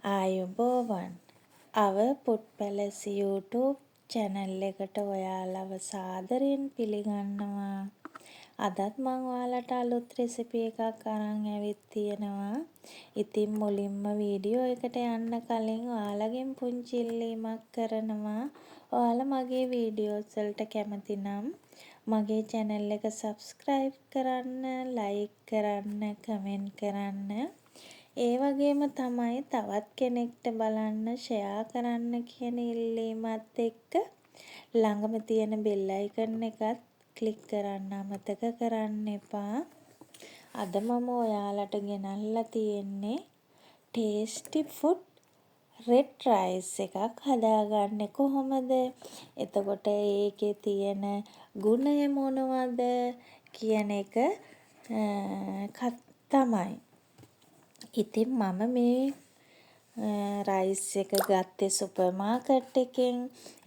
ආයුබෝවන් our food palace YouTube channel එකට ඔයාලව සාදරයෙන් පිළිගන්නවා. අදත් මම ඔයාලට අලුත් රෙසිපි එකක් අරන් ඇවිත් තියෙනවා. ඉතින් මුලින්ම වීඩියෝ එකට යන්න කලින් ඔයාලගෙන් පුංචි ඉල්ලීමක් කරනවා. ඔයාලා මගේ වීඩියෝස් වලට කැමති නම් මගේ channel එක subscribe කරන්න, like කරන්න, comment කරන්න. ඒ වගේම තමයි තවත් කෙනෙක්ට බලන්න ෂෙයා කරන්න කියන ඉල්ලීමත් එක්ක ළඟම තියෙන බෙල් අයිකන් එකත් ක්ලික් කරන්න අමතක කරන්න එපා. අද මම ඔයාලට ගෙනල්ලා තියෙන්නේ tasty food red rice එකක් හදාගන්නේ කොහොමද? එතකොට ඒකේ තියෙන ගුණය මොනවද කියන එක තමයි. ඉතින් මම මේ රයිස් එක ගත්තේ සුපර් මාකට් එකෙන්.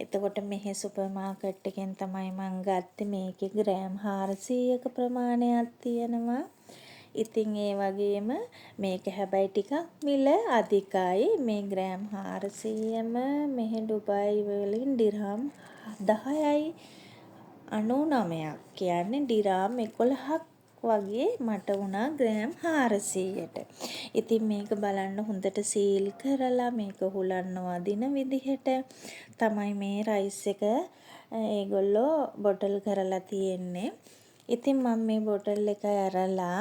එතකොට මෙහි සුපර් මාකට් එකෙන් තමයි මං ගත්තේ. මේකේ ග්‍රෑම් 400ක ප්‍රමාණයක් තියෙනවා. ඉතින් ඒ වගේම මේක හැබැයි ටිකක් මිල අධිකයි. මේ ග්‍රෑම් 400ම මෙහි ඩුබායි වලින් දිරහම් 10යි 99ක්. කියන්නේ දිරහම් 11ක් වගේ මට වුණා ග්‍රෑම් 400ට. ඉතින් මේක බලන්න හොඳට සීල් කරලා මේක හුලන්න වදින විදිහට තමයි මේ රයිස් එක ඒගොල්ලෝ බොටල් කරලා තියෙන්නේ. ඉතින් මම මේ බොටල් එක ඇරලා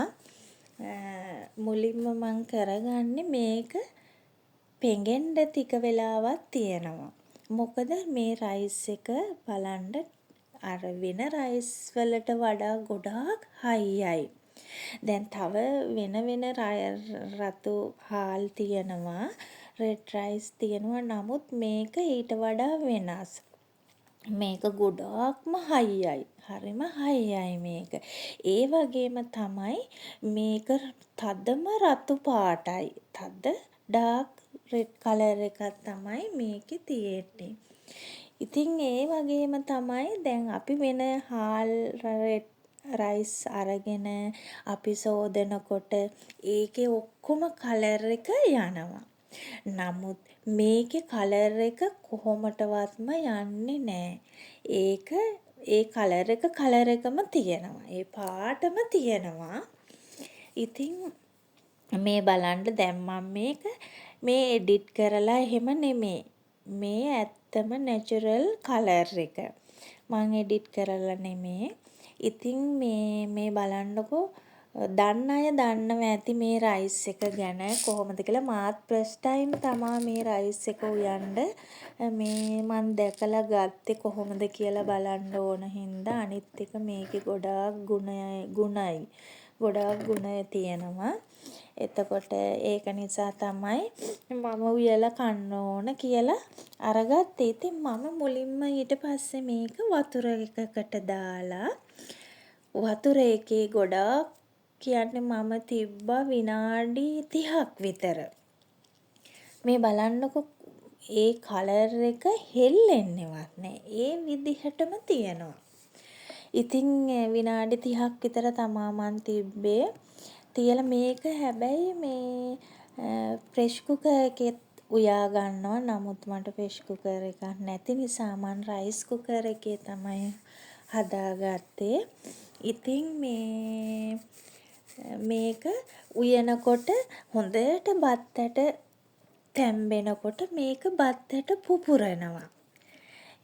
මුලින්ම මම කරගන්නේ මේක පෙඟෙන්න ටික වෙලාවක් තියෙනවා. මොකද මේ රයිස් එක බලන්න අර වෙන රයිස් වලට වඩා ගොඩාක් හයියයි. දැන් තව වෙන රතු හාල් තියෙනවා, රෙඩ් රයිස් තියෙනවා. නමුත් මේක ඊට වඩා වෙනස්. මේක ගොඩාක්ම හයියයි. හරිම හයියයි මේක. ඒ වගේම තමයි මේක තදම රතු පාටයි. තද ඩාර්ක් රෙඩ් කලර් එකක් තමයි මේකේ තියෙන්නේ. ඉතින් ඒ වගේම තමයි දැන් අපි වෙන හාල් රෙඩ් රයිස් අරගෙන අපි සෝදනකොට ඒකේ ඔක්කොම කලර් එක යනවා. නමුත් මේකේ කලර් එක කොහොමටවත්ම යන්නේ නැහැ. ඒක ඒ කලර් එකම තියෙනවා. ඒ පාටම තියෙනවා. ඉතින් මේ බලන්න දැන් මම මේ එඩිට් කරලා එහෙම නෙමෙයි. මේ ඇත්තම නැචරල් කලර් එක. මං එඩිට් කරලා නෙමෙයි. ඉතින් මේ බලන්නකෝ දන්න අය දන්නවා ඇති මේ රයිස් එක ගැන කොහොමද කියලා. මාත් ෆස්ට් ටයිම් තමා මේ රයිස් එක උයන්ඩ මේ මන් දැකලා ගත්තේ කොහොමද කියලා බලන්න ඕන හින්දා. අනිත් එක මේකේ ගොඩාක් ගුණයි. ගොඩාක් ගුණය තියෙනවා. එතකොට ඒක නිසා තමයි මම උයලා කන්න ඕන කියලා අරගත්තේ. ඉතින් මම මුලින්ම ඊට පස්සේ මේක වතුර එකකට දාලා වතුර එකේ ගොඩාක් කියන්නේ මම තිබ්බා විනාඩි 30ක් විතර. මේ බලන්නකො ඒ කලර් එක හෙල්ලෙන්නේවත් නෑ. ඒ විදිහටම තියෙනවා. ඉතින් විනාඩි 30ක් විතර තමා මන් තිබ්බේ. තියලා මේක හැබැයි මේ ප්‍රෙෂර් කුකර් එකෙත් උයා ගන්නවා. නමුත් මට ප්‍රෙෂර් කුකර් එකක් නැති නිසා මන් රයිස් කුකර් එකේ තමයි හදාගත්තේ. ඉතින් මේක උයනකොට හොඳට බත්තට තැම්බෙනකොට මේක බත්තට පුපුරනවා.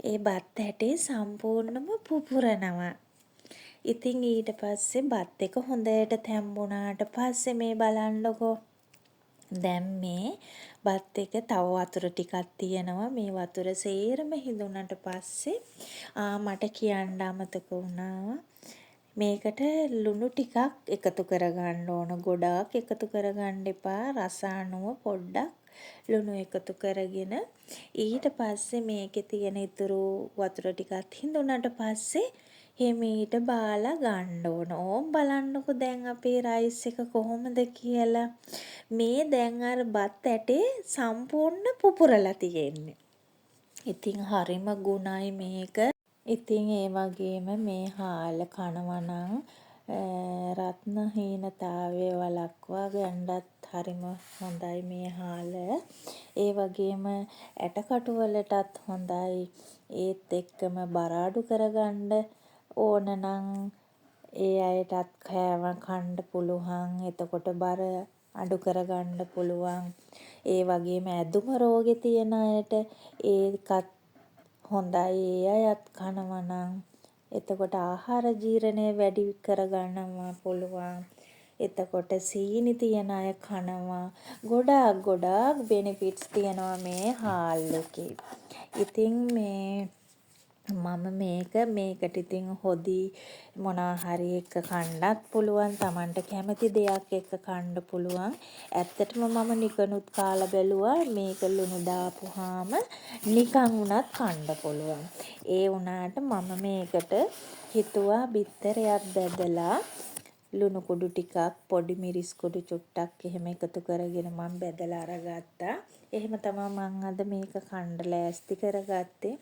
ඒ බත් ඇටේ සම්පූර්ණම පුපුරනවා. ඉතින් ඊට පස්සේ බත් එක හොඳට තැම්බුණාට පස්සේ මේ බලන්නකෝ. දැන් මේ බත් එක තව වතුර ටිකක් තියෙනවා. මේ වතුර සේරම හිඳුණාට පස්සේ මට කියන්න අමතක වුණා. මේකට ලුණු ටිකක් එකතු කරගන්න ඕන. ගොඩාක් එකතු කරගන්න එපා. රස අනුව පොඩ්ඩක් ලුණු එකතු කරගෙන ඊට පස්සේ මේකේ තියෙන ඉතුරු වතුර ටිකත් හිඳුණාට පස්සේ හිමීට බාලා ගන්න ඕන. ඕම් බලන්නකෝ දැන් අපේ රයිස් එක කොහොමද කියලා. මේ දැන් අර බත් ඇටේ සම්පූර්ණ පුපුරලා තියෙන්නේ. ඉතින් හරිම ගුණයි මේක. ඉතින් ඒ වගේම මේ හාල කනවා නම් රත්නහීනතාවය වළක්වා ගන්නත් හරිම හොඳයි මේ හාල. ඒ වගේම ඇටකටු වලටත් හොඳයි. ඒත් එක්කම බර අඩු කරගන්න ඕන නම් ඒ අයටත් කෑම කන්න පුළුවන්. එතකොට බර අඩු කරගන්න පුළුවන්. ඒ වගේම ඇදුම රෝගෙ තියෙන අයට ඒකත් හොඳයි. ඒ අයත් කනවා නම් එතකොට ආහාර ජීර්ණය වැඩි කරගන්නවා පුළුවන්. එතකොට සීනි තියන අය කනවා. ගොඩාක් බෙනිෆිට්ස් තියෙනවා මේ හාල් එකේ. ඉතින් මම මේකට ඉතින් හොදි මොනවා හරි එක්ක කන්නත් පුළුවන්. Tamanට කැමති දෙයක් එක්ක කන්න පුළුවන්. ඇත්තටම මම නිකනුත් කාලා බැලුවා. මේක ලුණු දාපුවාම නිකන් උනත් කන්න පුළුවන්. ඒ වුණාට මම මේකට හිතුවා බිත්තරයක් බෙදලා ලුණු කුඩු ටිකක් පොඩි මිරිස් කුඩු චුට්ටක් එහෙම එකතු කරගෙන මම බෙදලා අරගත්තා. එහෙම තමයි මම අද මේක කන්න ලෑස්ති කරගත්තේ.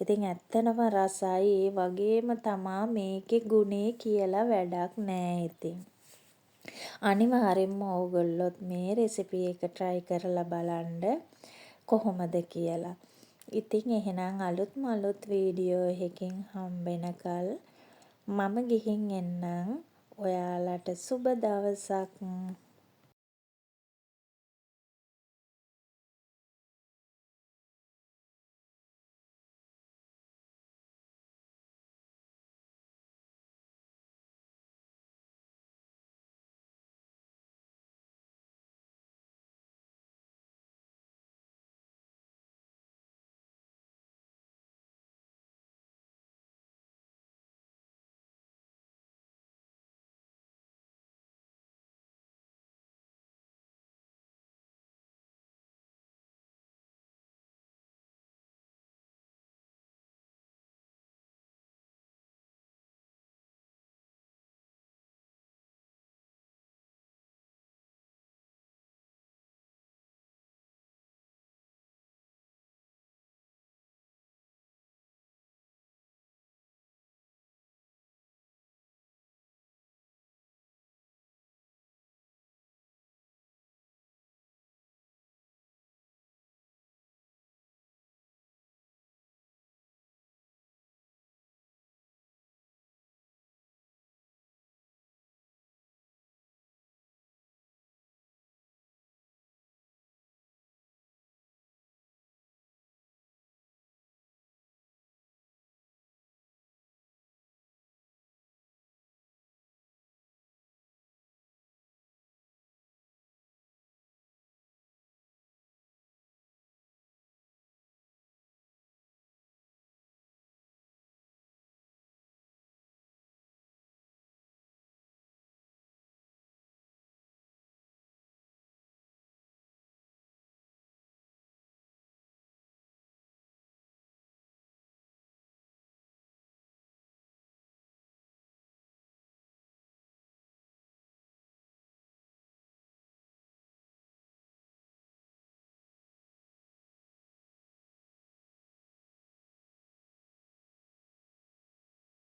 ඉතින් ඇත්තනම රසයි. ඒ වගේම තමා මේකේ ගුණේ කියලා වැඩක් නෑ ඉතින්. අනිවාර්යෙන්ම ඕගොල්ලොත් මේ රෙසිපි එක try කරලා බලන්න කොහොමද කියලා. ඉතින් එහෙනම් අලුත් වීඩියෝ එකකින් හම්බෙනකල් මම ගිහින් එන්නම්. ඔයාලට සුබ දවසක්.